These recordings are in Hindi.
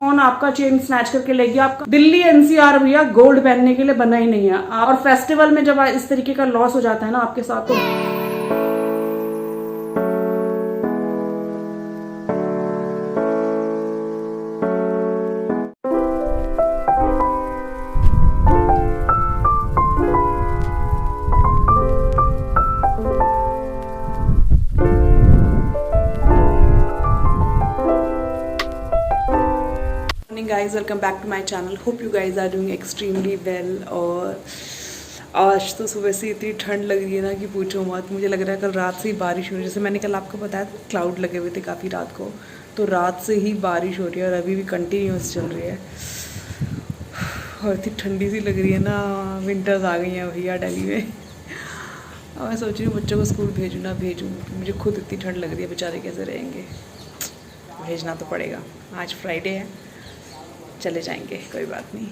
कौन आपका चेन स्नैच करके ले गया? आपका दिल्ली एनसीआर भैया गोल्ड पहनने के लिए बना ही नहीं है। और फेस्टिवल में जब इस तरीके का लॉस हो जाता है ना आपके साथ तो guys welcome back to my channel. Hope you guys are doing extremely well. और आज तो सुबह से इतनी ठंड लग रही है ना कि पूछो मत। मुझे लग रहा है कल रात से ही बारिश हो रही है। जैसे मैंने कल आपको बताया था क्लाउड लगे हुए थे काफ़ी रात को, तो रात से ही बारिश हो रही है और अभी भी कंटिन्यूस चल रही है। और इतनी ठंडी सी लग रही है ना, विंटर्स आ गई हैं भैया दिल्ली में। और मैं सोच रही हूँ बच्चों को स्कूल भेजूँ ना भेजूँ, मुझे खुद इतनी ठंड लग रही है, बेचारे कैसे रहेंगे। भेजना तो पड़ेगा, आज फ्राइडे है, चले जाएंगे, कोई बात नहीं।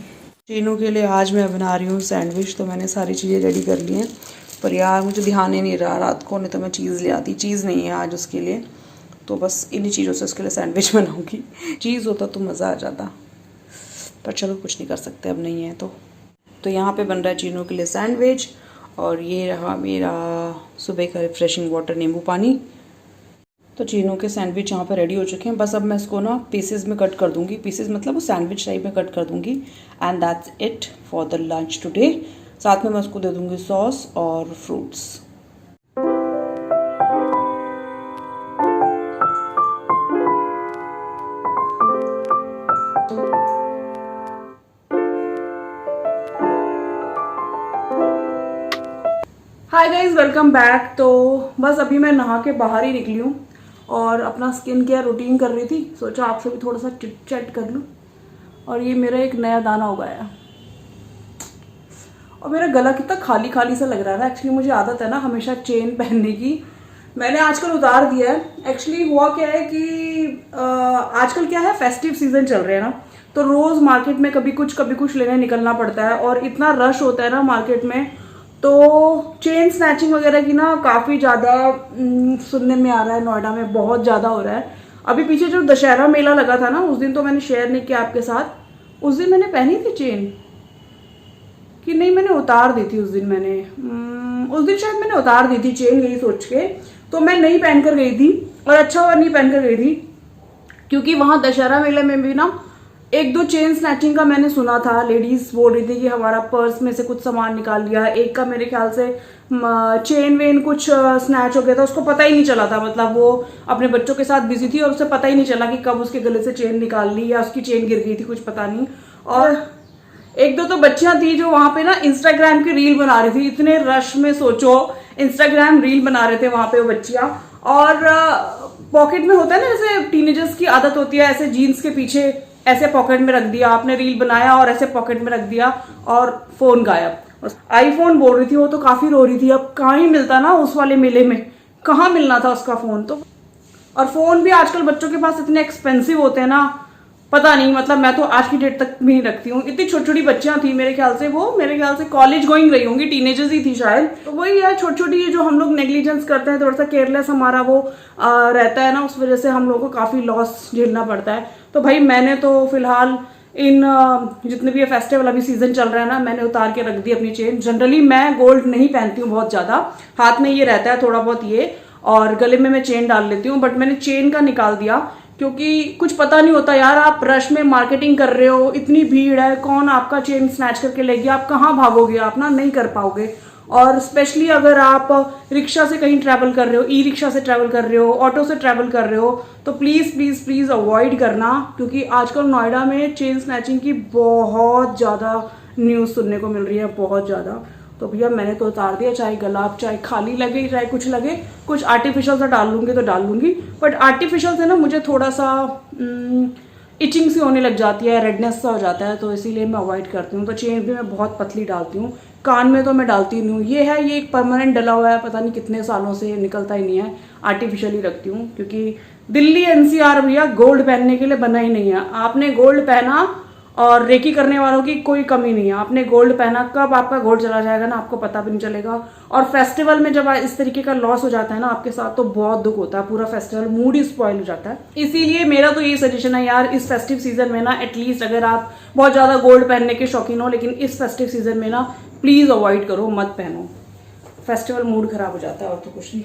चीनों के लिए आज मैं बना रही हूँ सैंडविच। तो मैंने सारी चीज़ें रेडी कर ली हैं, पर यार मुझे ध्यान ही नहीं रहा रात को, नहीं तो मैं चीज़ ले आती। चीज़ नहीं है आज उसके लिए, तो बस इन्हीं चीज़ों से उसके लिए सैंडविच बनाऊँगी। चीज़ होता तो मज़ा आ जाता, पर चलो कुछ नहीं कर सकते, अब नहीं है तो यहाँ पे बन रहा है चीनों के लिए सैंडविच। और ये रहा मेरा सुबह का रिफ्रेशिंग वाटर, नींबू पानी। तो चीनों के सैंडविच यहाँ पर रेडी हो चुके हैं। बस अब मैं इसको ना पीसेस में कट कर दूंगी। पीसेस मतलब वो सैंडविच टाइप में कट कर दूंगी। And that's it for the lunch today. साथ में मैं उसको दे दूंगी सॉस और fruits. Hi guys welcome back. तो बस अभी मैं नहा के बाहर ही निकली हूँ और अपना स्किन केयर रूटीन कर रही थी। सोचा आपसे भी थोड़ा सा चिट चैट कर लूँ। और ये मेरा एक नया दाना उगाया और मेरा गला कितना खाली खाली सा लग रहा है ना। एक्चुअली मुझे आदत है ना हमेशा चेन पहनने की, मैंने आजकल उतार दिया है। एक्चुअली हुआ क्या है कि आजकल क्या है, फेस्टिव सीजन चल रहे हैं ना, तो रोज़ मार्केट में कभी कुछ लेने निकलना पड़ता है और इतना रश होता है ना मार्केट में, तो चेन स्नैचिंग वगैरह की ना काफ़ी ज़्यादा सुनने में आ रहा है। नोएडा में बहुत ज़्यादा हो रहा है। अभी पीछे जो दशहरा मेला लगा था ना, उस दिन तो मैंने शेयर नहीं किया आपके साथ। उस दिन मैंने पहनी थी चेन कि नहीं, मैंने उतार दी थी उस दिन। उस दिन शायद मैंने उतार दी थी चेन, यही सोच के तो मैं नहीं पहन कर गई थी। और अच्छा हुआ नहीं पहन कर गई थी, क्योंकि वहाँ दशहरा मेले में भी ना एक दो चेन स्नैचिंग का मैंने सुना था। लेडीज बोल रही थी कि हमारा पर्स में से कुछ सामान निकाल लिया। एक का मेरे ख्याल से चेन वेन कुछ स्नैच हो गया था, उसको पता ही नहीं चला था। मतलब वो अपने बच्चों के साथ बिजी थी और उसे पता ही नहीं चला कि कब उसके गले से चेन निकाल ली या उसकी चेन गिर गई थी, कुछ पता नहीं। और एक दो तो बच्चियां थी जो वहां पे ना इंस्टाग्राम की रील बना रही थी। इतने रश में सोचो इंस्टाग्राम रील बना रहे थे वहां पे वो बच्चियां। और पॉकेट में होता है ना, जैसे टीनेजर्स की आदत होती है, ऐसे जीन्स के पीछे ऐसे पॉकेट में रख दिया आपने, रील बनाया और ऐसे पॉकेट में रख दिया और फोन गायब। आईफोन बोल रही थी वो, तो काफी रो रही थी। अब कहाँ ही मिलता ना उस वाले मेले में, कहाँ मिलना था उसका फोन तो। और फोन भी आजकल बच्चों के पास इतने एक्सपेंसिव होते हैं ना, पता नहीं। मतलब मैं तो आज की डेट तक भी नहीं रखती हूँ। इतनी छोटी छोटी बच्चियां थी, मेरे ख्याल से कॉलेज गोइंग रही होंगी, टीनेजर्स ही थी शायद। तो वही है, छोटी छोटी जो हम लोग नेग्लिजेंस करते हैं, थोड़ा सा केयरलेस हमारा वो रहता है ना, उस वजह से हम लोगों को काफी लॉस झेलना पड़ता है। तो भाई मैंने तो फिलहाल इन जितने भी ये फेस्टिवल अभी सीजन चल रहा है ना, मैंने उतार के रख दी अपनी चेन। जनरली मैं गोल्ड नहीं पहनती हूँ बहुत ज्यादा, हाथ में ये रहता है थोड़ा बहुत ये, और गले में मैं चेन डाल लेती हूँ। बट मैंने चेन का निकाल दिया, क्योंकि कुछ पता नहीं होता यार। आप रश में मार्केटिंग कर रहे हो, इतनी भीड़ है, कौन आपका चेन स्नैच करके ले गया, आप कहाँ भागोगे, आप ना नहीं कर पाओगे। और स्पेशली अगर आप रिक्शा से कहीं ट्रैवल कर रहे हो, ई रिक्शा से ट्रैवल कर रहे हो, ऑटो से ट्रैवल कर रहे हो, तो प्लीज प्लीज प्लीज अवॉइड करना। क्योंकि आजकल नोएडा में चेन स्नैचिंग की बहुत ज्यादा न्यूज सुनने को मिल रही है, बहुत ज्यादा। तो भैया मैंने तो उतार दिया, चाहे गला चाहे खाली लगे चाहे कुछ लगे। कुछ आर्टिफिशियल सा डाल लूंगी तो डाल लूंगी, बट आर्टिफिशियल से ना मुझे थोड़ा सा इचिंग सी होने लग जाती है, रेडनेस सा हो जाता है, तो इसीलिए मैं अवॉइड करती हूँ। तो चेन भी मैं बहुत पतली डालती हूँ, कान में तो मैं डालती नहीं हूँ। ये एक परमानेंट डला हुआ है, पता नहीं कितने सालों से निकलता ही नहीं है, आर्टिफिशियल ही रखती हूँ। क्योंकि दिल्ली एनसीआर भैया गोल्ड पहनने के लिए बना ही नहीं है। आपने गोल्ड पहना और रेकी करने वालों की कोई कमी नहीं है। आपने गोल्ड पहना, कब आपका गोल्ड चला जाएगा ना आपको पता भी नहीं चलेगा। और फेस्टिवल में जब इस तरीके का लॉस हो जाता है ना आपके साथ, तो बहुत दुख होता है, पूरा फेस्टिवल मूड ही स्पॉइल हो जाता है। इसीलिए मेरा तो यही सजेशन है यार, इस फेस्टिव सीजन में ना एटलीस्ट अगर आप बहुत ज्यादा गोल्ड पहनने के शौकीन हो, लेकिन इस फेस्टिव सीजन में ना प्लीज अवॉइड करो, मत पहनो, फेस्टिवल मूड खराब हो जाता है और तो कुछ नहीं।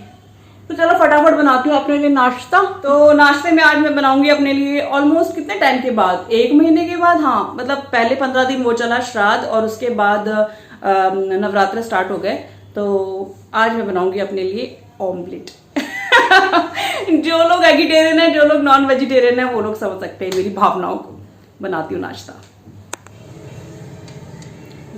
तो चलो फटाफट बनाती हूँ अपने लिए नाश्ता। तो नाश्ते में आज मैं बनाऊंगी अपने लिए ऑलमोस्ट कितने टाइम के बाद, 1 महीने के बाद, हाँ मतलब पहले 15 दिन वो चला श्राद्ध और उसके बाद नवरात्र स्टार्ट हो गए। तो आज मैं बनाऊंगी अपने लिए ऑमलेट। जो लोग वेजिटेरियन है, जो लोग नॉन वेजिटेरियन है, वो लोग समझ सकते हैं मेरी भावनाओं को। बनाती हूँ नाश्ता।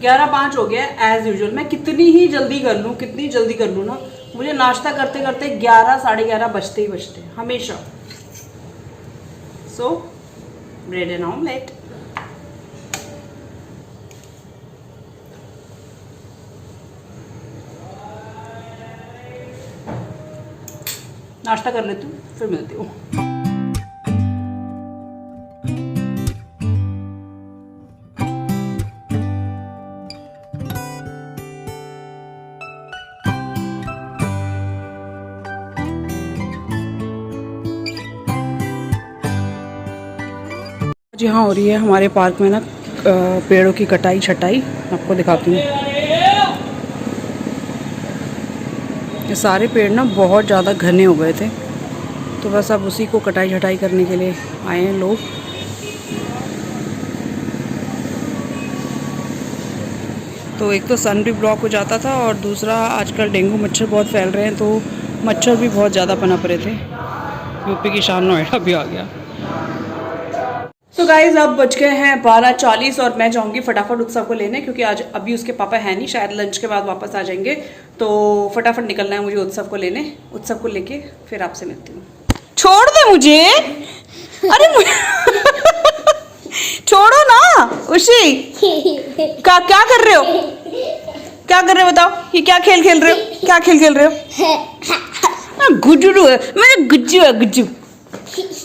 11:05 हो गया एज यूजुअल। मैं कितनी ही जल्दी कर लूँ, कितनी जल्दी कर लूँ ना, मुझे नाश्ता करते करते 11 साढ़े 11 बजते ही बजते हैं हमेशा। सो ब्रेड एंड ऑमलेट। नाश्ता कर लेती हूँ फिर मिलती हूँ। जी हाँ, हो रही है हमारे पार्क में ना पेड़ों की कटाई छटाई। आपको दिखाती हूँ, ये सारे पेड़ ना बहुत ज़्यादा घने हो गए थे, तो बस अब उसी को कटाई छटाई करने के लिए आए हैं लोग। तो एक तो सन भी ब्लॉक हो जाता था और दूसरा आजकल डेंगू मच्छर बहुत फैल रहे हैं, तो मच्छर भी बहुत ज़्यादा पनप रहे थे। यूपी की शान नोएडा भी आ गया। तो गाइज अब बज गए हैं 12:40 और मैं जाऊंगी फटाफट उत्सव को लेने, क्योंकि आज अभी उसके पापा है नहीं, शायद लंच के बाद वापस आ जाएंगे। तो फटाफट निकलना है मुझे उत्सव को लेने। उत्सव को लेके फिर आपसे मिलती हूँ। छोड़ दे मुझे, अरे छोड़ो ना उशी। क्या कर रहे हो, क्या कर रहे हो बताओ, ये क्या खेल खेल रहे हो, क्या खेल खेल रहे हो? गुज्जू है, मैंने गुज्जू है गुज्जू।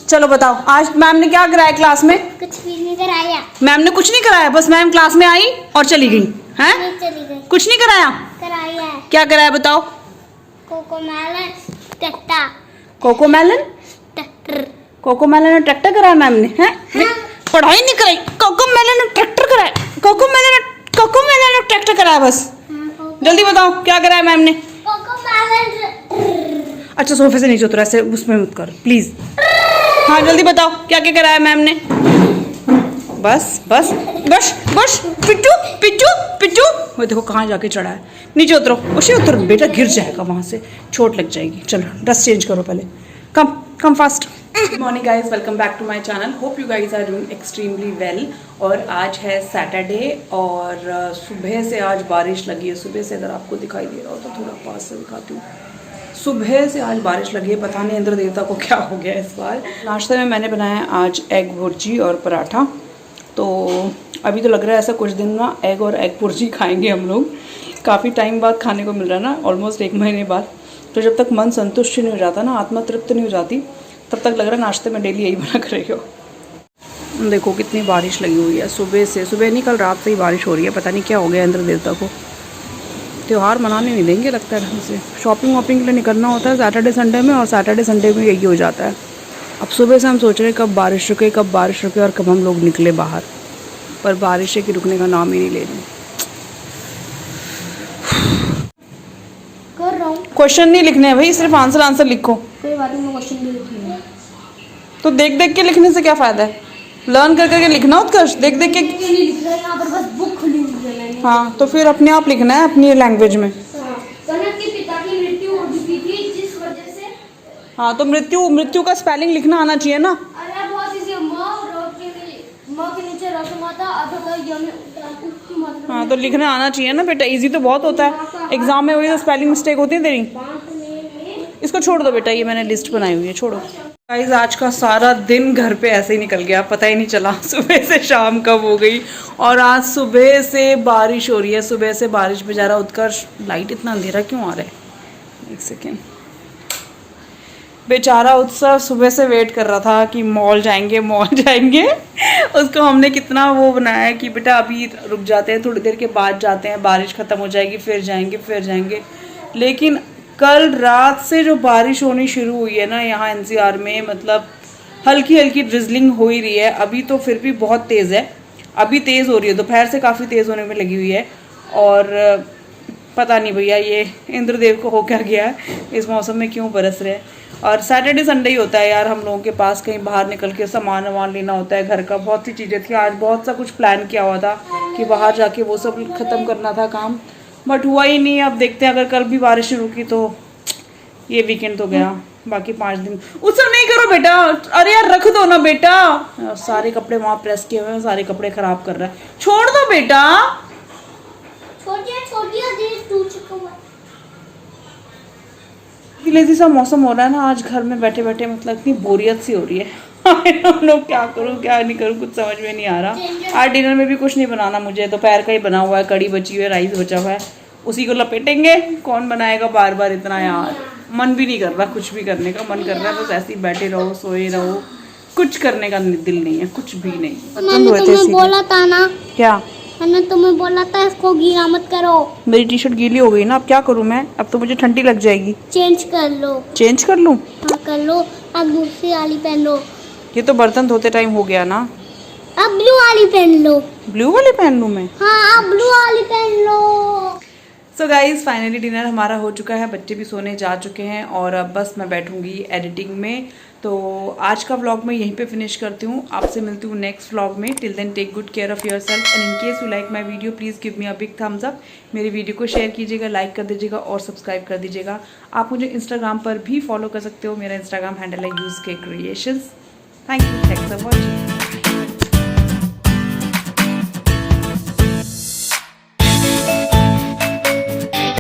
चलो बताओ आज मैम ने क्या कराया क्लास में? कुछ भी नहीं कराया। मैम ने कुछ नहीं कराया, बस मैम क्लास में आई और चली गई हैं? चली गई। कुछ नहीं कराया? कराया है। क्या कराया बताओ? कोकोमेलन टट्टा। कोकोमेलन? ट्रैक्टर। कोकोमेलन और ट्रैक्टर कराया मैम ने? हैं? पढ़ाई नहीं कराई, कोकोमेलन और ट्रैक्टर कराया, कोकोमेलन और ट्रैक्टर कराया बस। जल्दी बताओ क्या कराया मैम ने? अच्छा सोफे से नीचे उतरा, ऐसे उसमें मत करो प्लीज। हाँ जल्दी बताओ क्या क्या कराया मैम ने? बस बस बस बस। पिट्टू पिट्टू पिट्टू, वो देखो कहाँ जाके चढ़ा है। नीचे उतरो, उसे उतर बेटा, गिर जाएगा वहाँ से, चोट लग जाएगी। चलो ड्रेस चेंज करो पहले, come fast. Good morning guys, welcome back to my channel. Hope you guys are doing extremely well. और आज है सैटरडे और सुबह से आज बारिश लगी है। सुबह से अगर आपको दिखाई दे रहा हो तो थोड़ा पास से दिखाती हूँ। सुबह से आज बारिश लगी है, पता नहीं इंद्र देवता को क्या हो गया इस बार। नाश्ते में मैंने बनाया आज एग भुर्जी और पराठा। तो अभी तो लग रहा है ऐसा कुछ दिन ना एग और एग भुर्जी खाएंगे हम लोग। काफ़ी टाइम बाद खाने को मिल रहा है ना, ऑलमोस्ट 1 महीने बाद। तो जब तक मन संतुष्ट नहीं हो जाता ना, आत्मा तृप्त नहीं हो जाती, तब तक लग रहा है नाश्ते में डेली यही बना कर रही हो। देखो कितनी बारिश लगी हुई है सुबह से। सुबह नहीं, कल रात से ही बारिश हो रही है। पता नहीं क्या हो गया इंद्र देवता को, त्यौहार मनाने नहीं देंगे लगता है ढंग से। शॉपिंग वॉपिंग के लिए निकलना होता है सैटरडे संडे में, और सैटरडे संडे में यही हो जाता है। अब सुबह से हम सोच रहे हैं कब बारिश रुके और कब हम लोग निकले बाहर, पर बारिश की रुकने का नाम ही नहीं ले रही। कर रहा हूँ। क्वेश्चन नहीं लिखने हैं भाई, सिर्फ आंसर लिखो। कोई बात नहीं, मैं क्वेश्चन नहीं लिखूंगा। तो देख देख के लिखने से क्या फ़ायदा है? लर्न कर करके लिखना उत्कर्ष, देख देख के नहीं लिख रहा, यहाँ पर बस बुक खुली हुई है मैंने। हाँ तो फिर अपने आप लिखना है अपनी लैंग्वेज में। कनक के पिता की मृत्यु हो चुकी थी, जिस वजह से। हाँ तो मृत्यु का स्पेलिंग लिखना आना चाहिए ना। अरे बहुत इजी, माँ के नीचे रस माता अथवा यम उसकी मात्रा। हाँ तो लिखना आना चाहिए ना बेटा, इजी तो बहुत होता है। एग्जाम में वही तो स्पेलिंग मिस्टेक होती है तेरी। इसको छोड़ दो बेटा, ये मैंने लिस्ट बनाई हुई है, छोड़ो। गाइस आज का सारा दिन घर पे ऐसे ही निकल गया, पता ही नहीं चला सुबह से शाम कब हो गई। और आज सुबह से बारिश हो रही है, सुबह से बारिश। बेचारा उत्कर्ष, लाइट इतना अंधेरा क्यों आ रहा है? एक सेकेंड, बेचारा उत्सव सुबह से वेट कर रहा था कि मॉल जाएंगे मॉल जाएंगे। उसको हमने कितना वो बनाया है कि बेटा अभी रुक जाते हैं, थोड़ी देर के बाद जाते हैं, बारिश ख़त्म हो जाएगी फिर जाएंगे फिर जाएंगे। लेकिन कल रात से जो बारिश होनी शुरू हुई है ना यहाँ एनसीआर में, मतलब हल्की हल्की ड्रिजलिंग हो ही रही है। अभी तो फिर भी बहुत तेज़ है, अभी तेज़ हो रही है, दोपहर से काफ़ी तेज़ होने में लगी हुई है। और पता नहीं भैया ये इंद्रदेव को हो क्या गया है, इस मौसम में क्यों बरस रहे हैं। और सैटरडे संडे ही होता है यार हम लोगों के पास, कहीं बाहर निकल के सामान वामान लेना होता है घर का, बहुत सी चीज़ें थी। आज बहुत सा कुछ प्लान किया हुआ था कि बाहर जाके वो सब ख़त्म करना था काम, बट हुआ ही नहीं। अब देखते हैं, अगर कल भी बारिश रुकी तो ये वीकेंड तो गया, बाकी 5 दिन। उससे नहीं करो बेटा, अरे यार रख दो ना बेटा, सारे कपड़े वहाँ प्रेस किए हुए हैं, सारे कपड़े ख़राब कर रहा है, छोड़ दो बेटा। छोटिया देर टूट चुका हुआ। लेजी सा मौसम हो रहा है ना आज, घर में बैठे बैठे मतलब इतनी बोरियत सी हो रही है। हम लोग क्या करूँ क्या नहीं करूँ कुछ समझ में नहीं आ रहा। आज डिनर में भी कुछ नहीं बनाना मुझे, दोपहर का ही बना हुआ है, कड़ी बची हुई है, राइस बचा हुआ है, उसी को लपेटेंगे। कौन बनाएगा बार बार इतना यार, मन भी नहीं कर रहा कुछ भी करने का, मन कर रहा है बस ऐसे ही बैठे रहो सोए रहो, कुछ करने का दिल नहीं है, कुछ भी नहीं। मैंने तुम्हें बोला था ना, क्या मैंने तुम्हें बोला था इसको गीला मत करो। मेरी टी शर्ट गीली हो गई ना, अब क्या करूँ मैं, अब तो मुझे ठंडी लग जाएगी। चेंज कर लो। चेंज कर लूँ? हाँ कर लो, अब दूसरी वाली पहन लो। ये तो बर्तन धोते टाइम हो गया ना, अब ब्लू वाली पहन लो। ब्लू वाली पहन लूँ मैं? हाँ अब ब्लू वाली पहन लो। सो गाइज फाइनली डिनर हमारा हो चुका है, बच्चे भी सोने जा चुके हैं और अब बस मैं बैठूंगी एडिटिंग में। तो आज का व्लॉग मैं यहीं पे फिनिश करती हूँ, आपसे मिलती हूँ नेक्स्ट व्लॉग में। Till then take good care of yourself and in case you like my video please give me a big thumbs up. मेरी वीडियो को शेयर कीजिएगा, लाइक कर दीजिएगा और सब्सक्राइब कर दीजिएगा। आप मुझे इंस्टाग्राम पर भी फॉलो कर सकते हो, मेरा इंस्टाग्राम हैंडल है यूज़ के creations. Thank you, thanks for watching.